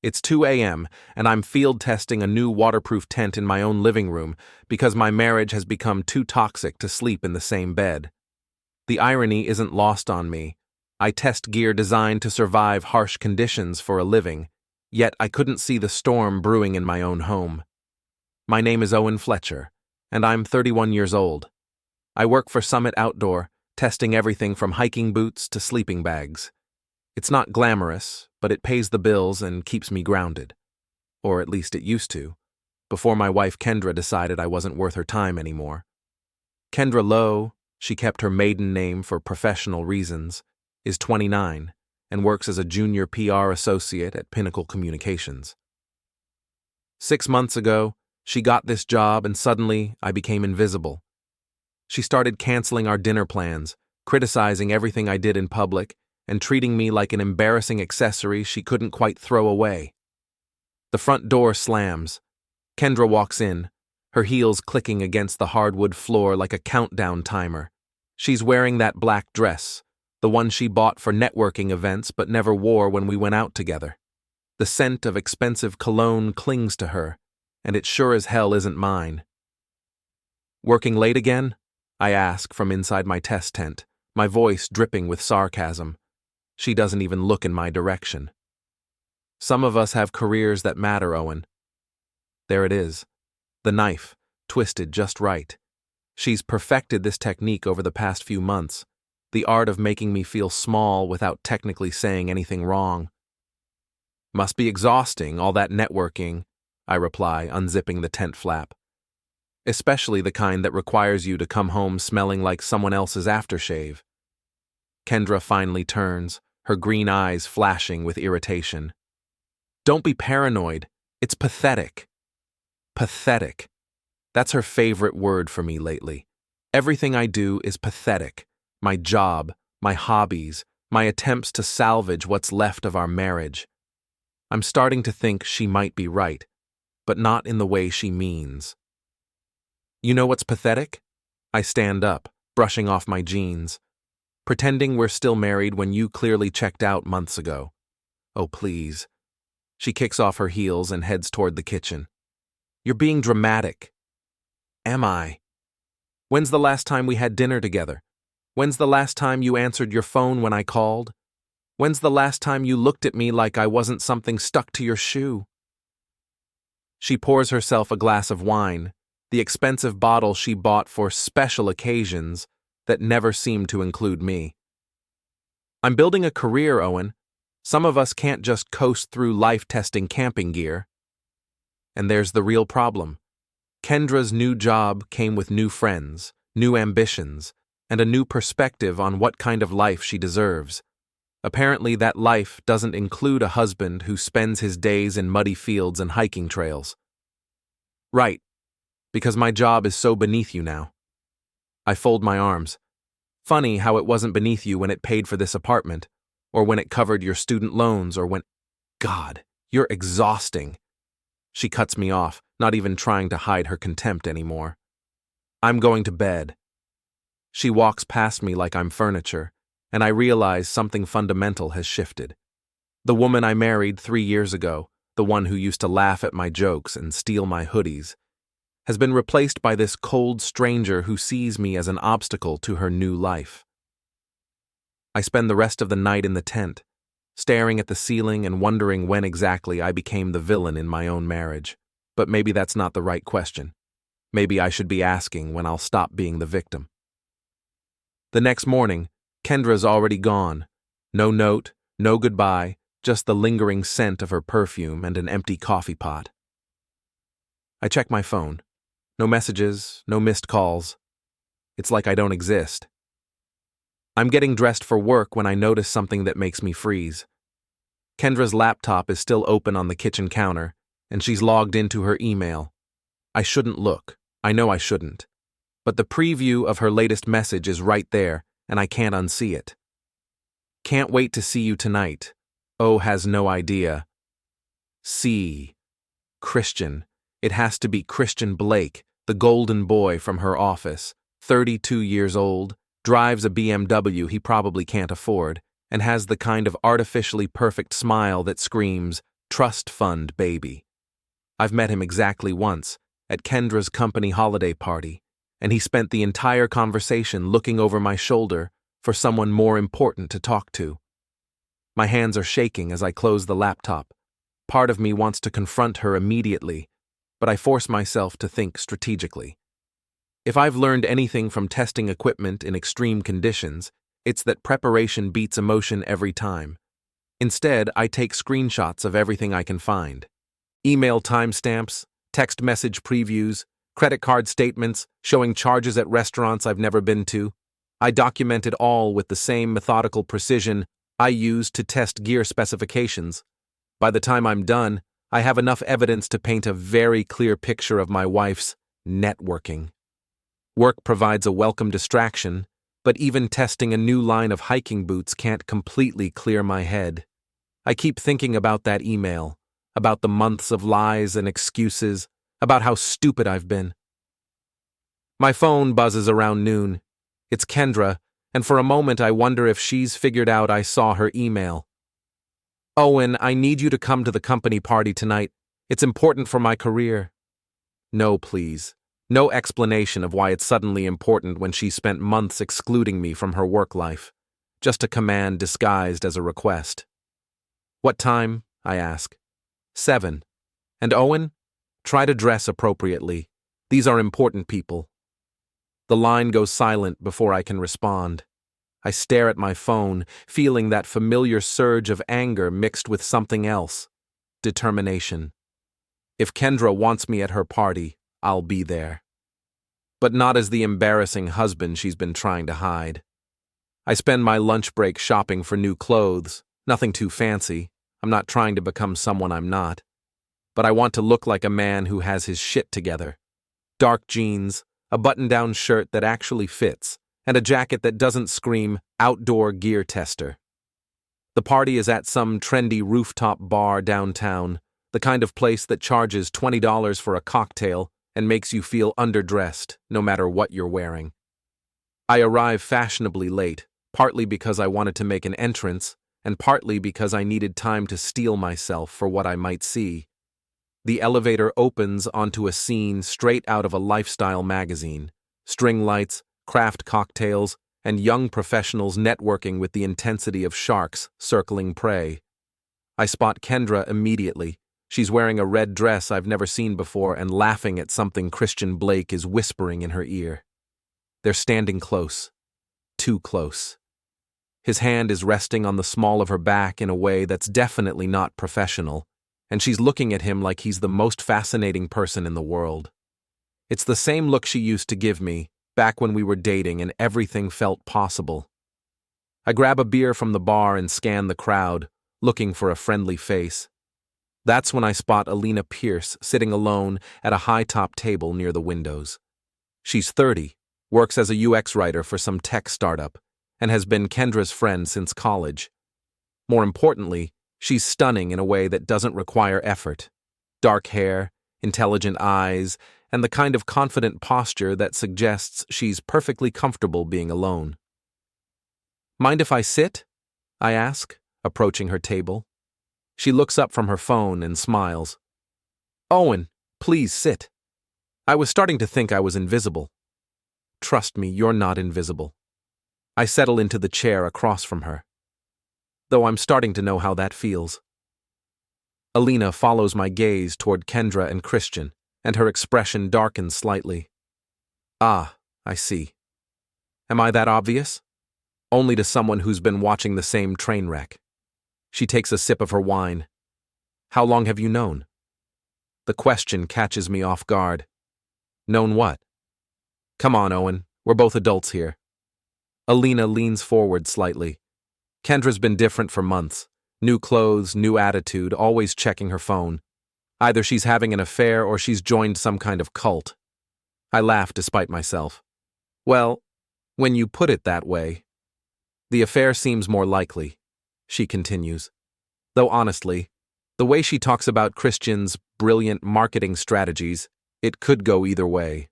It's 2 a.m., and I'm field testing a new waterproof tent in my own living room because my marriage has become too toxic to sleep in the same bed. The irony isn't lost on me. I test gear designed to survive harsh conditions for a living, yet I couldn't see the storm brewing in my own home. My name is Owen Fletcher, and I'm 31 years old. I work for Summit Outdoor, testing everything from hiking boots to sleeping bags. It's not glamorous, but it pays the bills and keeps me grounded. Or at least it used to, before my wife Kendra decided I wasn't worth her time anymore. Kendra Lowe, she kept her maiden name for professional reasons, is 29 and works as a junior PR associate at Pinnacle Communications. 6 months ago, she got this job and suddenly I became invisible. She started canceling our dinner plans, criticizing everything I did in public, and treating me like an embarrassing accessory she couldn't quite throw away. The front door slams. Kendra walks in, her heels clicking against the hardwood floor like a countdown timer. She's wearing that black dress, the one she bought for networking events but never wore when we went out together. The scent of expensive cologne clings to her, and it sure as hell isn't mine. "Working late again?" I ask from inside my test tent, my voice dripping with sarcasm. She doesn't even look in my direction. "Some of us have careers that matter, Owen." There it is. The knife, twisted just right. She's perfected this technique over the past few months, the art of making me feel small without technically saying anything wrong. "Must be exhausting, all that networking," I reply, unzipping the tent flap. "Especially the kind that requires you to come home smelling like someone else's aftershave." Kendra finally turns, her green eyes flashing with irritation. "Don't be paranoid. It's pathetic." Pathetic. That's her favorite word for me lately. Everything I do is pathetic. My job, my hobbies, my attempts to salvage what's left of our marriage. I'm starting to think she might be right, but not in the way she means. "You know what's pathetic?" I stand up, brushing off my jeans. "Pretending we're still married when you clearly checked out months ago." "Oh, please." She kicks off her heels and heads toward the kitchen. "You're being dramatic." "Am I?" "When's the last time we had dinner together? When's the last time you answered your phone when I called? When's the last time you looked at me like I wasn't something stuck to your shoe?" She pours herself a glass of wine, the expensive bottle she bought for special occasions that never seemed to include me. "I'm building a career, Owen. Some of us can't just coast through life testing camping gear." And there's the real problem. Kendra's new job came with new friends, new ambitions, and a new perspective on what kind of life she deserves. Apparently, that life doesn't include a husband who spends his days in muddy fields and hiking trails. "Right, because my job is so beneath you now." I fold my arms. "Funny how it wasn't beneath you when it paid for this apartment, or when it covered your student loans, or when— God, you're exhausting." She cuts me off, not even trying to hide her contempt anymore. "I'm going to bed." She walks past me like I'm furniture, and I realize something fundamental has shifted. The woman I married 3 years ago, the one who used to laugh at my jokes and steal my hoodies, has been replaced by this cold stranger who sees me as an obstacle to her new life. I spend the rest of the night in the tent, staring at the ceiling and wondering when exactly I became the villain in my own marriage. But maybe that's not the right question. Maybe I should be asking when I'll stop being the victim. The next morning, Kendra's already gone. No note, no goodbye, just the lingering scent of her perfume and an empty coffee pot. I check my phone. No messages, no missed calls. It's like I don't exist. I'm getting dressed for work when I notice something that makes me freeze. Kendra's laptop is still open on the kitchen counter, and she's logged into her email. I shouldn't look. I know I shouldn't. But the preview of her latest message is right there, and I can't unsee it. "Can't wait to see you tonight. O has no idea. C. Christian. It has to be Christian Blake, the golden boy from her office, 32 years old, drives a BMW he probably can't afford, and has the kind of artificially perfect smile that screams, Trust fund baby. I've met him exactly once, at Kendra's company holiday party, and he spent the entire conversation looking over my shoulder for someone more important to talk to. My hands are shaking as I close the laptop. Part of me wants to confront her immediately, but I force myself to think strategically. If I've learned anything from testing equipment in extreme conditions, it's that preparation beats emotion every time. Instead, I take screenshots of everything I can find. Email timestamps, text message previews, credit card statements showing charges at restaurants I've never been to. I document it all with the same methodical precision I use to test gear specifications. By the time I'm done, I have enough evidence to paint a very clear picture of my wife's networking. Work provides a welcome distraction, but even testing a new line of hiking boots can't completely clear my head. I keep thinking about that email, about the months of lies and excuses, about how stupid I've been. My phone buzzes around noon. It's Kendra, and for a moment I wonder if she's figured out I saw her email. "Owen, I need you to come to the company party tonight. It's important for my career." No, please. No explanation of why it's suddenly important when she spent months excluding me from her work life. Just a command disguised as a request. "What time?" I ask. 7. "And Owen? Try to dress appropriately. These are important people." The line goes silent before I can respond. I stare at my phone, feeling that familiar surge of anger mixed with something else. Determination. If Kendra wants me at her party, I'll be there. But not as the embarrassing husband she's been trying to hide. I spend my lunch break shopping for new clothes, nothing too fancy. I'm not trying to become someone I'm not. But I want to look like a man who has his shit together. Dark jeans, a button-down shirt that actually fits, and a jacket that doesn't scream outdoor gear tester. The party is at some trendy rooftop bar downtown, the kind of place that charges $20 for a cocktail and makes you feel underdressed, no matter what you're wearing. I arrive fashionably late, partly because I wanted to make an entrance, and partly because I needed time to steel myself for what I might see. The elevator opens onto a scene straight out of a lifestyle magazine. String lights, craft cocktails, and young professionals networking with the intensity of sharks circling prey. I spot Kendra immediately. She's wearing a red dress I've never seen before and laughing at something Christian Blake is whispering in her ear. They're standing close. Too close. His hand is resting on the small of her back in a way that's definitely not professional, and she's looking at him like he's the most fascinating person in the world. It's the same look she used to give me, back when we were dating and everything felt possible. I grab a beer from the bar and scan the crowd, looking for a friendly face. That's when I spot Alina Pierce sitting alone at a high-top table near the windows. She's 30, works as a UX writer for some tech startup, and has been Kendra's friend since college. More importantly, she's stunning in a way that doesn't require effort. Dark hair, intelligent eyes, and the kind of confident posture that suggests she's perfectly comfortable being alone. "Mind if I sit?" I ask, approaching her table. She looks up from her phone and smiles. "Owen, please sit. I was starting to think I was invisible." "Trust me, you're not invisible." I settle into the chair across from her, though I'm starting to know how that feels. Alina follows my gaze toward Kendra and Christian, and her expression darkens slightly. "Ah, I see. Am I that obvious?" Only to someone who's been watching the same train wreck. She takes a sip of her wine. "How long have you known?" The question catches me off guard. "Known what?" "Come on, Owen. We're both adults here." Alina leans forward slightly. Kendra's been different for months. New clothes, new attitude, always checking her phone. Either she's having an affair or she's joined some kind of cult. I laugh despite myself. "Well, when you put it that way, the affair seems more likely," she continues. Though honestly, the way she talks about Christian's brilliant marketing strategies, it could go either way.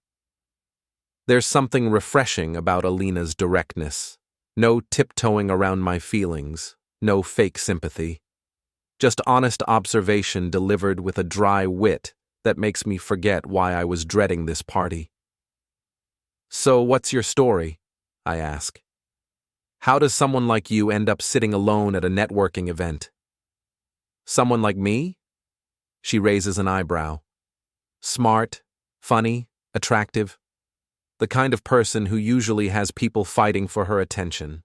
There's something refreshing about Alina's directness. No tiptoeing around my feelings, no fake sympathy. Just honest observation delivered with a dry wit that makes me forget why I was dreading this party. "So what's your story?" I ask. "How does someone like you end up sitting alone at a networking event?" "Someone like me?" She raises an eyebrow. "Smart, funny, attractive. The kind of person who usually has people fighting for her attention."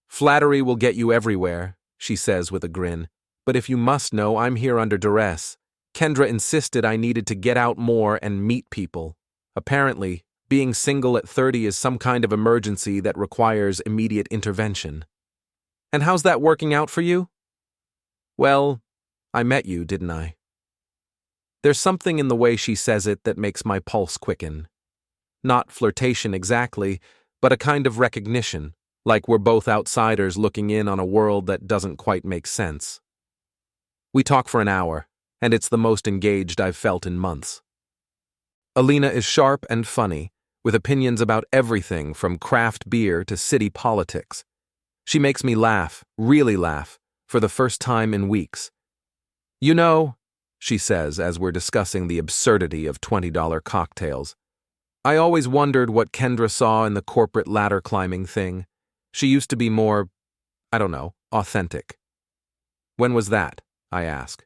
"Flattery will get you everywhere," she says with a grin. "But if you must know, I'm here under duress. Kendra insisted I needed to get out more and meet people. Apparently, being single at 30 is some kind of emergency that requires immediate intervention." "And how's that working out for you?" "Well, I met you, didn't I?" There's something in the way she says it that makes my pulse quicken. Not flirtation exactly, but a kind of recognition, like we're both outsiders looking in on a world that doesn't quite make sense. We talk for an hour, and it's the most engaged I've felt in months. Alina is sharp and funny, with opinions about everything from craft beer to city politics. She makes me laugh, really laugh, for the first time in weeks. "You know," she says as we're discussing the absurdity of $20 cocktails, "I always wondered what Kendra saw in the corporate ladder climbing thing. She used to be more, I don't know, authentic." "When was that?" I ask.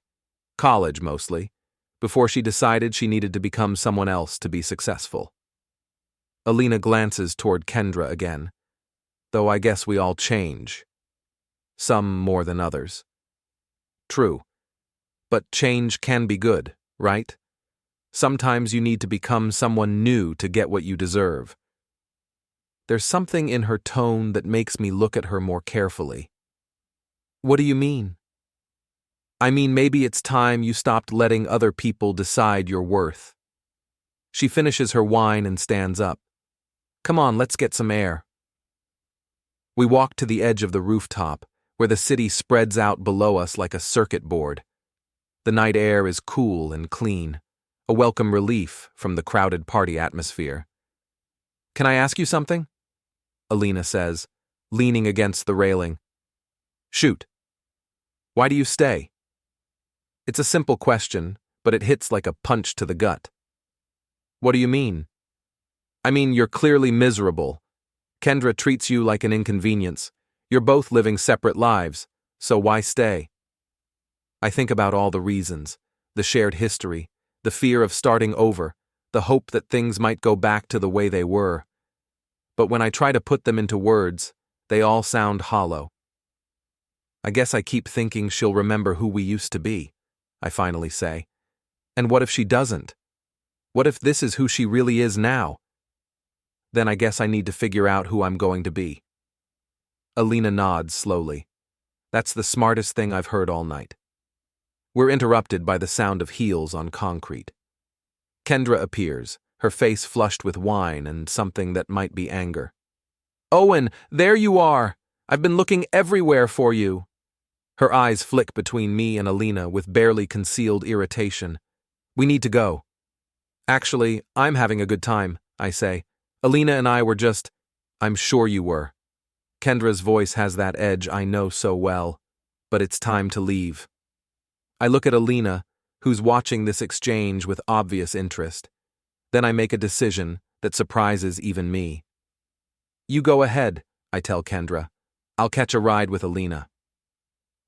"College, mostly, before she decided she needed to become someone else to be successful." Alina glances toward Kendra again, though I guess we all change. Some more than others. True. But change can be good, right? Sometimes you need to become someone new to get what you deserve. There's something in her tone that makes me look at her more carefully. "What do you mean?" "I mean, maybe it's time you stopped letting other people decide your worth." She finishes her wine and stands up. "Come on, let's get some air." We walk to the edge of the rooftop, where the city spreads out below us like a circuit board. The night air is cool and clean, a welcome relief from the crowded party atmosphere. "Can I ask you something?" Alina says, leaning against the railing. "Shoot." "Why do you stay?" It's a simple question, but it hits like a punch to the gut. "What do you mean?" "I mean, you're clearly miserable. Kendra treats you like an inconvenience. You're both living separate lives, so why stay?" I think about all the reasons, the shared history, the fear of starting over, the hope that things might go back to the way they were. But when I try to put them into words, they all sound hollow. "I guess I keep thinking she'll remember who we used to be," I finally say. "And what if she doesn't? What if this is who she really is now? Then I guess I need to figure out who I'm going to be." Alina nods slowly. That's the smartest thing I've heard all night. We're interrupted by the sound of heels on concrete. Kendra appears, her face flushed with wine and something that might be anger. "Owen, there you are! I've been looking everywhere for you." Her eyes flick between me and Alina with barely concealed irritation. "We need to go." "Actually, I'm having a good time," I say. "Alina and I were just—" "I'm sure you were." Kendra's voice has that edge I know so well, but it's time to leave. I look at Alina, who's watching this exchange with obvious interest. Then I make a decision that surprises even me. "You go ahead," I tell Kendra. "I'll catch a ride with Alina."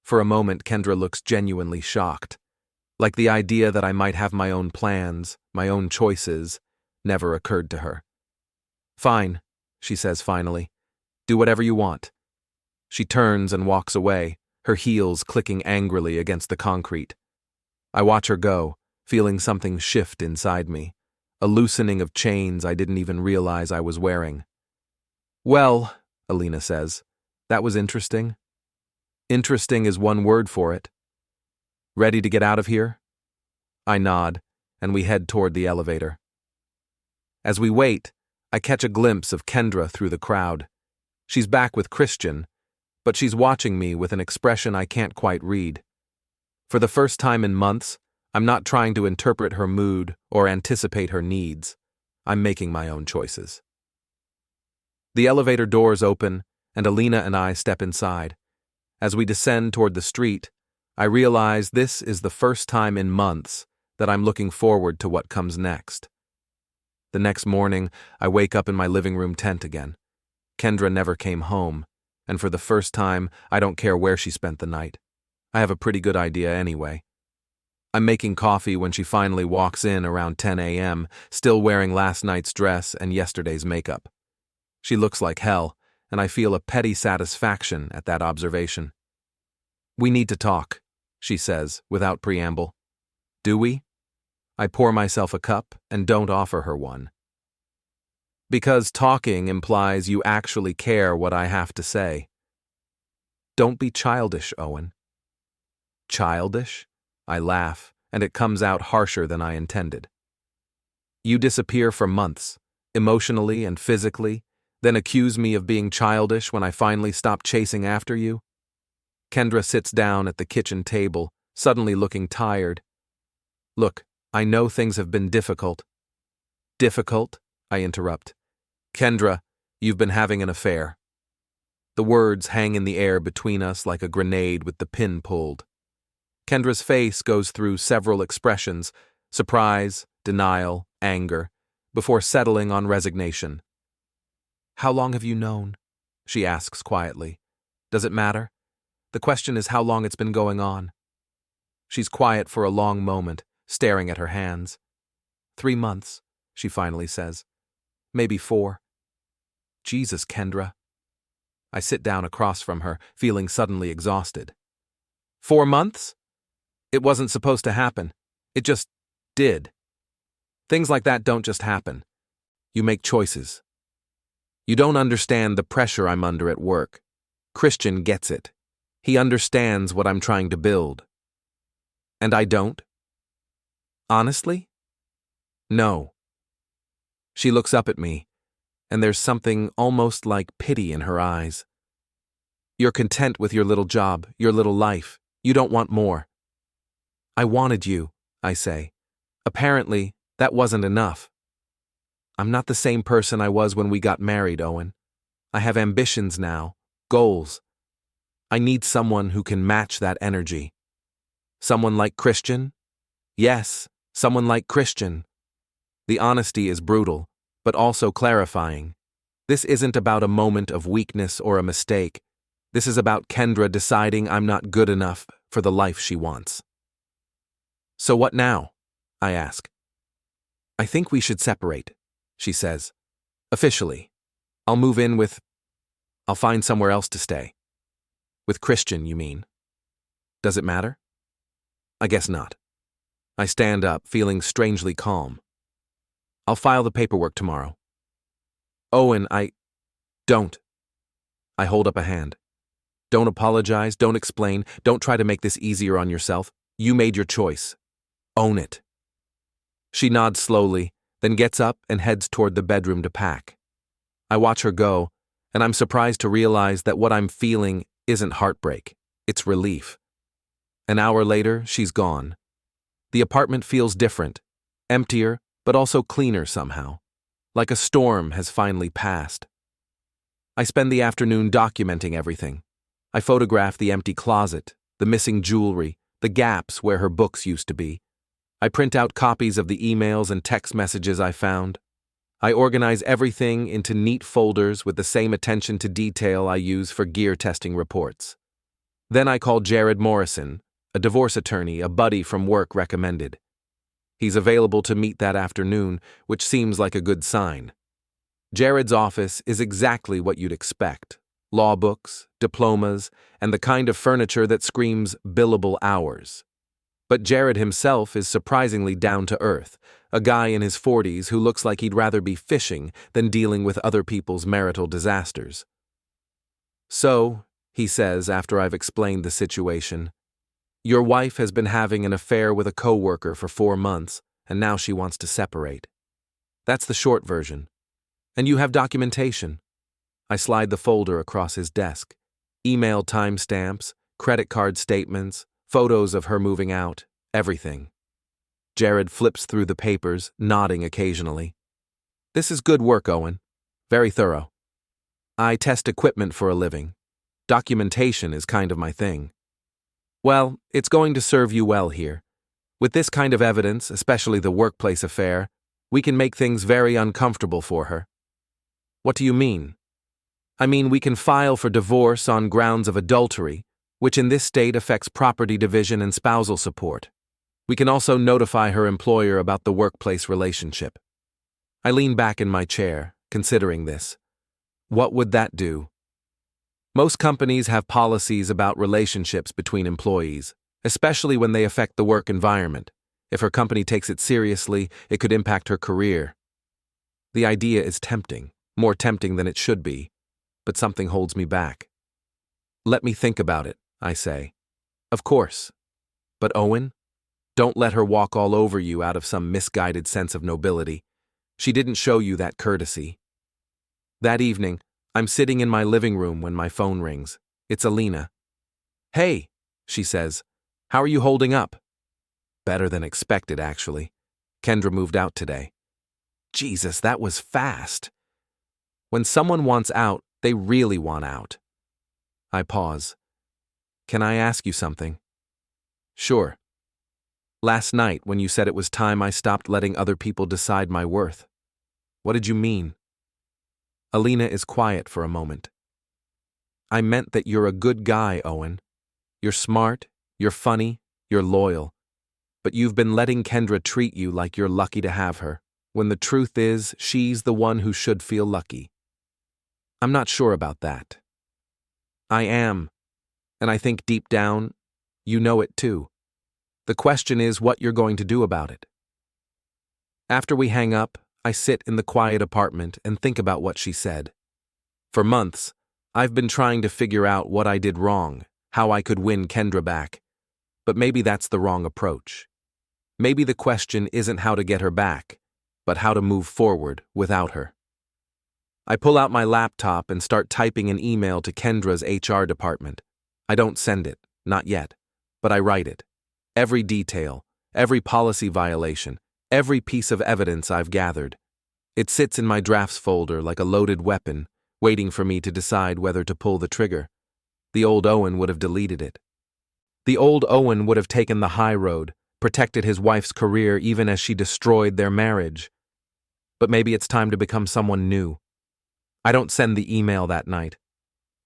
For a moment, Kendra looks genuinely shocked, like the idea that I might have my own plans, my own choices, never occurred to her. "Fine," she says finally. "Do whatever you want." She turns and walks away, her heels clicking angrily against the concrete. I watch her go, feeling something shift inside me, a loosening of chains I didn't even realize I was wearing. "Well," Alina says, "that was interesting." Interesting is one word for it. "Ready to get out of here?" I nod, and we head toward the elevator. As we wait, I catch a glimpse of Kendra through the crowd. She's back with Christian, but she's watching me with an expression I can't quite read. For the first time in months, I'm not trying to interpret her mood or anticipate her needs. I'm making my own choices. The elevator doors open, and Alina and I step inside. As we descend toward the street, I realize this is the first time in months that I'm looking forward to what comes next. The next morning, I wake up in my living room tent again. Kendra never came home, and for the first time, I don't care where she spent the night. I have a pretty good idea anyway. I'm making coffee when she finally walks in around 10 a.m., still wearing last night's dress and yesterday's makeup. She looks like hell, and I feel a petty satisfaction at that observation. "We need to talk," she says, without preamble. "Do we?" I pour myself a cup and don't offer her one. Because talking implies you actually care what I have to say. "Don't be childish, Owen." "Childish?" I laugh, and it comes out harsher than I intended. "You disappear for months, emotionally and physically, then accuse me of being childish when I finally stop chasing after you?" Kendra sits down at the kitchen table, suddenly looking tired. "Look, I know things have been difficult." "Difficult?" I interrupt. "Kendra, you've been having an affair." The words hang in the air between us like a grenade with the pin pulled. Kendra's face goes through several expressions: surprise, denial, anger, before settling on resignation. "How long have you known?" she asks quietly. "Does it matter? The question is how long it's been going on." She's quiet for a long moment, staring at her hands. 3 months, she finally says. "Maybe 4. Jesus, Kendra." I sit down across from her, feeling suddenly exhausted. 4 months? It wasn't supposed to happen. It just did. Things like that don't just happen. You make choices. You don't understand the pressure I'm under at work. Christian gets it. He understands what I'm trying to build. And I don't? Honestly? No. She looks up at me, and there's something almost like pity in her eyes. "You're content with your little job, your little life. You don't want more." "I wanted you," I say. "Apparently, that wasn't enough." "I'm not the same person I was when we got married, Owen. I have ambitions now, goals. I need someone who can match that energy." "Someone like Christian?" "Yes, someone like Christian." The honesty is brutal, but also clarifying. This isn't about a moment of weakness or a mistake. This is about Kendra deciding I'm not good enough for the life she wants. "So what now?" I ask. "I think we should separate," she says. "Officially. I'll move in with... I'll find somewhere else to stay." "With Christian, you mean?" "Does it matter?" "I guess not." I stand up, feeling strangely calm. "I'll file the paperwork tomorrow." "Owen, Don't." I hold up a hand. "Don't apologize, don't explain, don't try to make this easier on yourself. You made your choice. Own it." She nods slowly, then gets up and heads toward the bedroom to pack. I watch her go, and I'm surprised to realize that what I'm feeling isn't heartbreak, it's relief. An hour later, she's gone. The apartment feels different, emptier, but also cleaner somehow, like a storm has finally passed. I spend the afternoon documenting everything. I photograph the empty closet, the missing jewelry, the gaps where her books used to be. I print out copies of the emails and text messages I found. I organize everything into neat folders with the same attention to detail I use for gear testing reports. Then I call Jared Morrison, a divorce attorney a buddy from work recommended. He's available to meet that afternoon, which seems like a good sign. Jared's office is exactly what you'd expect: law books, diplomas, and the kind of furniture that screams billable hours. But Jared himself is surprisingly down to earth, a guy in his 40s who looks like he'd rather be fishing than dealing with other people's marital disasters. "So," he says after I've explained the situation, "your wife has been having an affair with a coworker for 4 months, and now she wants to separate. That's the short version. And you have documentation." I slide the folder across his desk. Email timestamps, credit card statements, photos of her moving out, everything. Jared flips through the papers, nodding occasionally. "This is good work, Owen. Very thorough. I test equipment for a living. Documentation is kind of my thing." Well, it's going to serve you well here. With this kind of evidence, especially the workplace affair, we can make things very uncomfortable for her. What do you mean? I mean, we can file for divorce on grounds of adultery, which in this state affects property division and spousal support. We can also notify her employer about the workplace relationship. I lean back in my chair, considering this. What would that do? Most companies have policies about relationships between employees, especially when they affect the work environment. If her company takes it seriously, it could impact her career. The idea is tempting, more tempting than it should be, but something holds me back. Let me think about it, I say. Of course. But Owen, don't let her walk all over you out of some misguided sense of nobility. She didn't show you that courtesy. That evening, I'm sitting in my living room when my phone rings. It's Alina. Hey, she says. How are you holding up? Better than expected, actually. Kendra moved out today. Jesus, that was fast. When someone wants out, they really want out. I pause. Can I ask you something? Sure. Last night, when you said it was time I stopped letting other people decide my worth, what did you mean? Alina is quiet for a moment. I meant that you're a good guy, Owen. You're smart, you're funny, you're loyal. But you've been letting Kendra treat you like you're lucky to have her, when the truth is she's the one who should feel lucky. I'm not sure about that. I am, and I think deep down, you know it too. The question is what you're going to do about it. After we hang up, I sit in the quiet apartment and think about what she said. For months, I've been trying to figure out what I did wrong, how I could win Kendra back. But maybe that's the wrong approach. Maybe the question isn't how to get her back, but how to move forward without her. I pull out my laptop and start typing an email to Kendra's HR department. I don't send it, not yet, but I write it. Every detail, every policy violation, every piece of evidence I've gathered. It sits in my drafts folder like a loaded weapon, waiting for me to decide whether to pull the trigger. The old Owen would have deleted it. The old Owen would have taken the high road, protected his wife's career even as she destroyed their marriage. But maybe it's time to become someone new. I don't send the email that night,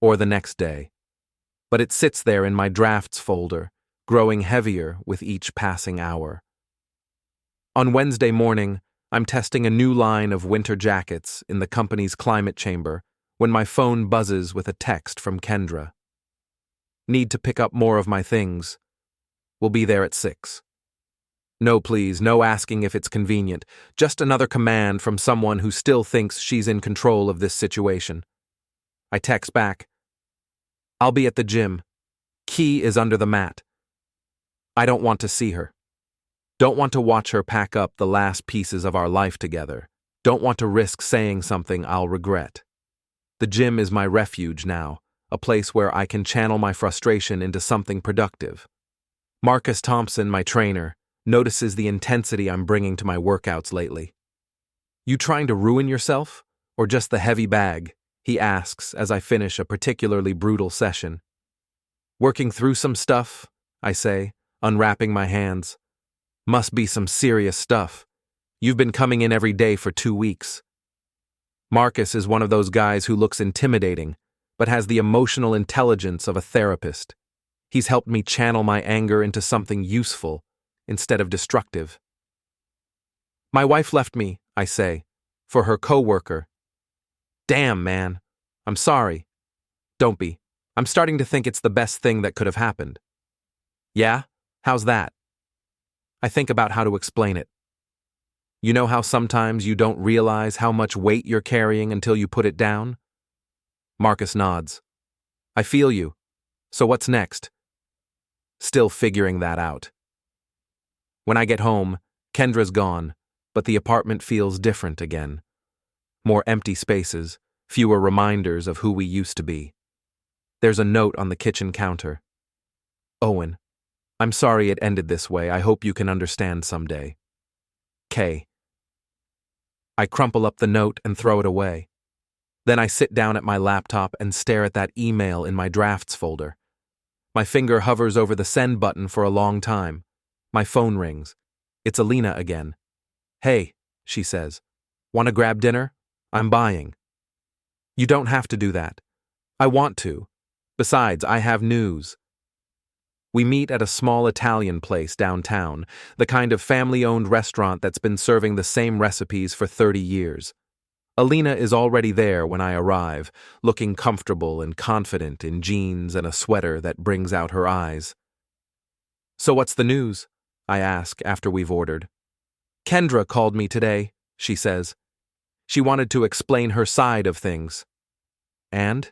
or the next day. But it sits there in my drafts folder, growing heavier with each passing hour. On Wednesday morning, I'm testing a new line of winter jackets in the company's climate chamber when my phone buzzes with a text from Kendra. Need to pick up more of my things. We'll be there at 6. No, please, no asking if it's convenient. Just another command from someone who still thinks she's in control of this situation. I text back. I'll be at the gym. Key is under the mat. I don't want to see her. Don't want to watch her pack up the last pieces of our life together. Don't want to risk saying something I'll regret. The gym is my refuge now, a place where I can channel my frustration into something productive. Marcus Thompson, my trainer, notices the intensity I'm bringing to my workouts lately. You trying to ruin yourself, or just the heavy bag? He asks as I finish a particularly brutal session. Working through some stuff, I say, unwrapping my hands. Must be some serious stuff. You've been coming in every day for 2 weeks. Marcus is one of those guys who looks intimidating, but has the emotional intelligence of a therapist. He's helped me channel my anger into something useful instead of destructive. My wife left me, I say, for her coworker. Damn, man. I'm sorry. Don't be. I'm starting to think it's the best thing that could have happened. Yeah? How's that? I think about how to explain it. You know how sometimes you don't realize how much weight you're carrying until you put it down? Marcus nods. I feel you. So what's next? Still figuring that out. When I get home, Kendra's gone, but the apartment feels different again. More empty spaces, fewer reminders of who we used to be. There's a note on the kitchen counter. Owen, I'm sorry it ended this way. I hope you can understand someday. K. I crumple up the note and throw it away. Then I sit down at my laptop and stare at that email in my drafts folder. My finger hovers over the send button for a long time. My phone rings. It's Alina again. "Hey," she says. "Want to grab dinner? I'm buying." "You don't have to do that." "I want to. Besides, I have news." We meet at a small Italian place downtown, the kind of family-owned restaurant that's been serving the same recipes for 30 years. Alina is already there when I arrive, looking comfortable and confident in jeans and a sweater that brings out her eyes. "So what's the news?" I ask after we've ordered. "Kendra called me today," she says. "She wanted to explain her side of things." "And?"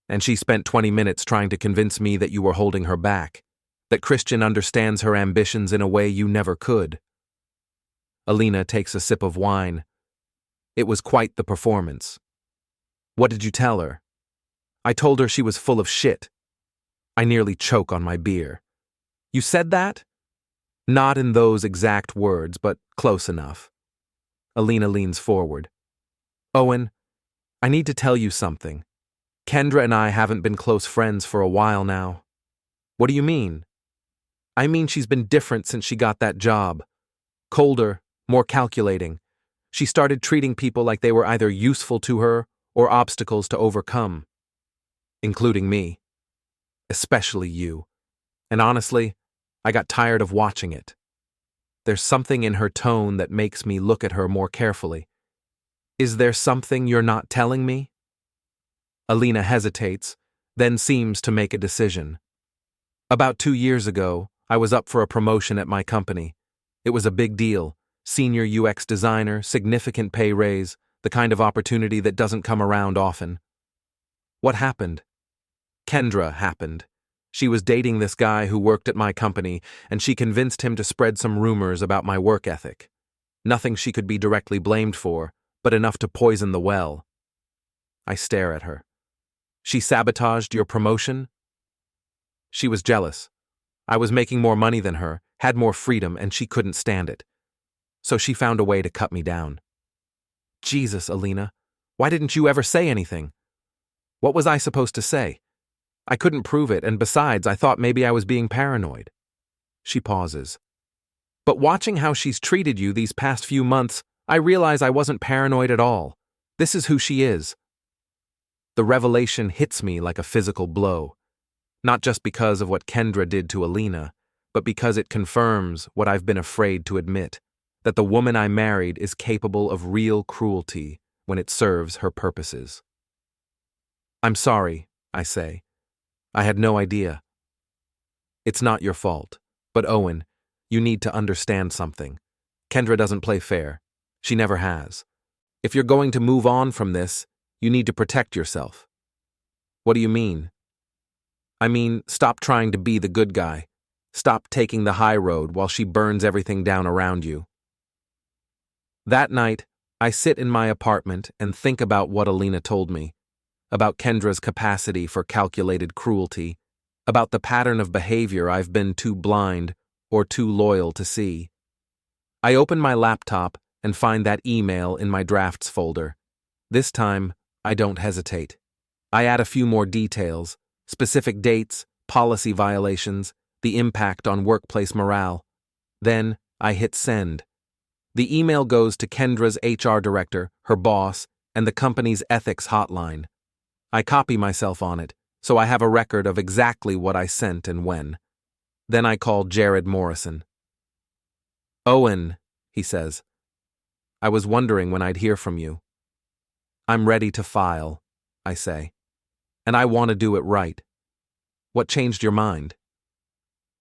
"And she spent 20 minutes trying to convince me that you were holding her back, that Christian understands her ambitions in a way you never could." Alina takes a sip of wine. "It was quite the performance." "What did you tell her?" "I told her she was full of shit." I nearly choke on my beer. "You said that?" "Not in those exact words, but close enough." Alina leans forward. "Owen, I need to tell you something. Kendra and I haven't been close friends for a while now." "What do you mean?" "I mean she's been different since she got that job. Colder, more calculating. She started treating people like they were either useful to her or obstacles to overcome. Including me. Especially you. And honestly, I got tired of watching it. There's something in her tone that makes me look at her more carefully. Is there something you're not telling me?" Alina hesitates, then seems to make a decision. "About 2 years ago, I was up for a promotion at my company. It was a big deal. Senior UX designer, significant pay raise, the kind of opportunity that doesn't come around often." "What happened?" "Kendra happened. She was dating this guy who worked at my company, and she convinced him to spread some rumors about my work ethic. Nothing she could be directly blamed for, but enough to poison the well." I stare at her. "She sabotaged your promotion?" "She was jealous. I was making more money than her, had more freedom, and she couldn't stand it. So she found a way to cut me down." "Jesus, Alina, why didn't you ever say anything?" "What was I supposed to say? I couldn't prove it, and besides, I thought maybe I was being paranoid." She pauses. "But watching how she's treated you these past few months, I realize I wasn't paranoid at all. This is who she is." The revelation hits me like a physical blow. Not just because of what Kendra did to Alina, but because it confirms what I've been afraid to admit, that the woman I married is capable of real cruelty when it serves her purposes. "I'm sorry," I say. "I had no idea." "It's not your fault. But Owen, you need to understand something. Kendra doesn't play fair. She never has. If you're going to move on from this, you need to protect yourself." "What do you mean?" "I mean, stop trying to be the good guy. Stop taking the high road while she burns everything down around you." That night, I sit in my apartment and think about what Alina told me, about Kendra's capacity for calculated cruelty, about the pattern of behavior I've been too blind or too loyal to see. I open my laptop and find that email in my drafts folder. This time, I don't hesitate. I add a few more details, specific dates, policy violations, the impact on workplace morale. Then, I hit send. The email goes to Kendra's HR director, her boss, and the company's ethics hotline. I copy myself on it, so I have a record of exactly what I sent and when. Then I call Jared Morrison. "Owen," he says. "I was wondering when I'd hear from you." "I'm ready to file," I say. "And I want to do it right." "What changed your mind?"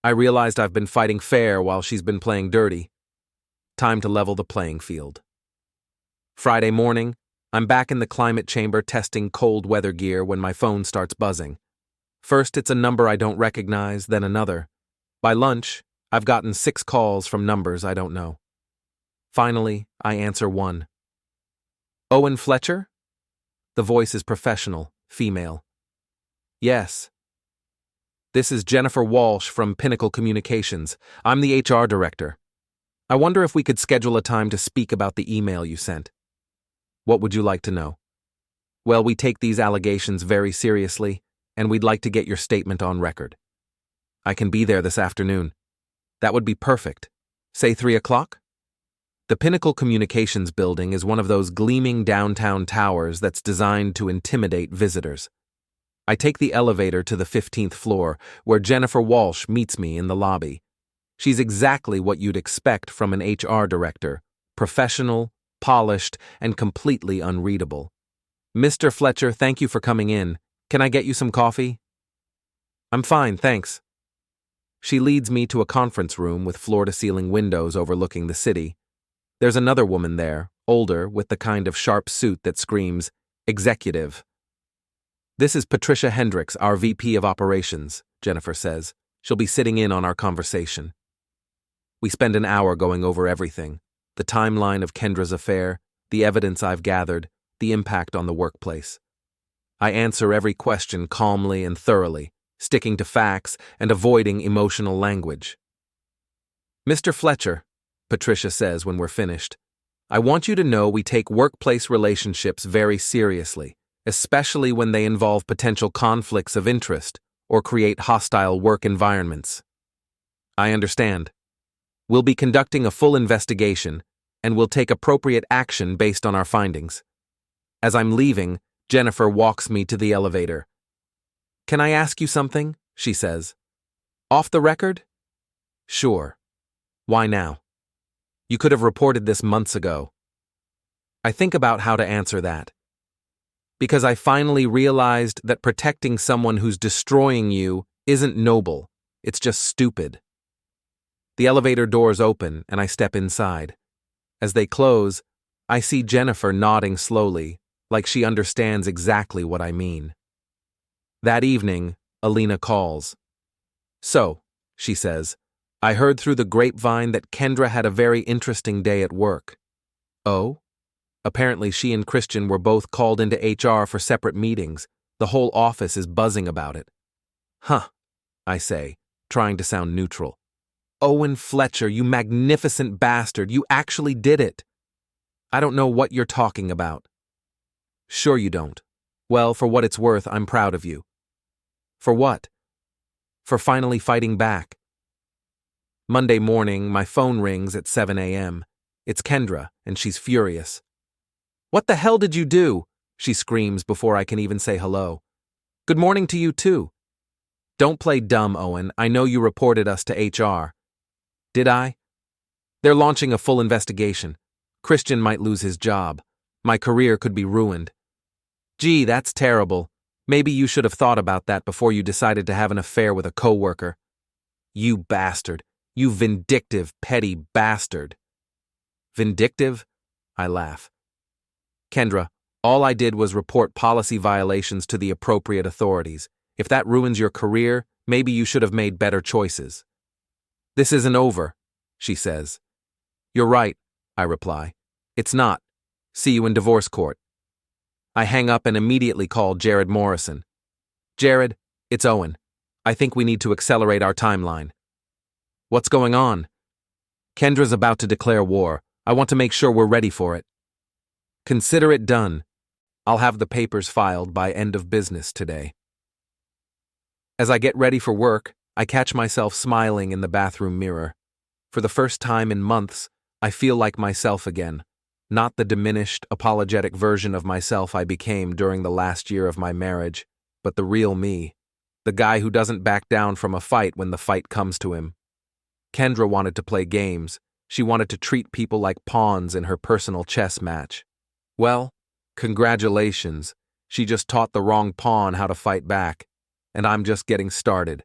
"I realized I've been fighting fair while she's been playing dirty. Time to level the playing field." Friday morning, I'm back in the climate chamber testing cold weather gear when my phone starts buzzing. First, it's a number I don't recognize, then another. By lunch, I've gotten 6 calls from numbers I don't know. Finally, I answer one. "Owen Fletcher?" The voice is professional, female. "Yes." "This is Jennifer Walsh from Pinnacle Communications. I'm the HR director. I wonder if we could schedule a time to speak about the email you sent." "What would you like to know?" "Well, we take these allegations very seriously, and we'd like to get your statement on record." I can be there this afternoon. That would be perfect. Say 3 o'clock? The Pinnacle Communications building is one of those gleaming downtown towers that's designed to intimidate visitors. I take the elevator to the 15th floor, where Jennifer Walsh meets me in the lobby. She's exactly what you'd expect from an HR director: professional, polished, and completely unreadable. "Mr. Fletcher, thank you for coming in. Can I get you some coffee?" "I'm fine, thanks." She leads me to a conference room with floor-to-ceiling windows overlooking the city. There's another woman there, older, with the kind of sharp suit that screams, "Executive." "This is Patricia Hendricks, our VP of Operations," Jennifer says. "She'll be sitting in on our conversation." We spend an hour going over everything: the timeline of Kendra's affair, the evidence I've gathered, the impact on the workplace. I answer every question calmly and thoroughly, sticking to facts and avoiding emotional language. "Mr. Fletcher," Patricia says when we're finished, "I want you to know we take workplace relationships very seriously, especially when they involve potential conflicts of interest or create hostile work environments." "I understand. We'll be conducting a full investigation, and we'll take appropriate action based on our findings." As I'm leaving, Jennifer walks me to the elevator. "Can I ask you something?" she says. "Off the record?" "Sure. Why now? You could have reported this months ago." I think about how to answer that. Because I finally realized that protecting someone who's destroying you isn't noble, it's just stupid. The elevator doors open and I step inside. As they close, I see Jennifer nodding slowly, like she understands exactly what I mean. That evening, Alina calls. "So," she says, "I heard through the grapevine that Kendra had a very interesting day at work." "Oh?" Apparently she and Christian were both called into HR for separate meetings. The whole office is buzzing about it. "Huh," I say, trying to sound neutral. "Owen Fletcher, you magnificent bastard, you actually did it." "I don't know what you're talking about." "Sure you don't. Well, for what it's worth, I'm proud of you." "For what?" "For finally fighting back." Monday morning, my phone rings at 7 a.m. It's Kendra, and she's furious. "What the hell did you do?" she screams before I can even say hello. "Good morning to you too." "Don't play dumb, Owen. I know you reported us to HR." "Did I?" "They're launching a full investigation. Christian might lose his job. My career could be ruined." "Gee, that's terrible. Maybe you should have thought about that before you decided to have an affair with a coworker." "You bastard. You vindictive, petty bastard." "Vindictive?" I laugh. "Kendra, all I did was report policy violations to the appropriate authorities. If that ruins your career, maybe you should have made better choices." "This isn't over," she says. "You're right," I reply. "It's not. See you in divorce court." I hang up and immediately call Jared Morrison. "Jared, it's Owen. I think we need to accelerate our timeline." "What's going on?" "Kendra's about to declare war. I want to make sure we're ready for it." "Consider it done. I'll have the papers filed by end of business today." As I get ready for work, I catch myself smiling in the bathroom mirror. For the first time in months, I feel like myself again, not the diminished, apologetic version of myself I became during the last year of my marriage, but the real me, the guy who doesn't back down from a fight when the fight comes to him. Kendra wanted to play games. She wanted to treat people like pawns in her personal chess match. Well, congratulations. She just taught the wrong pawn how to fight back, and I'm just getting started.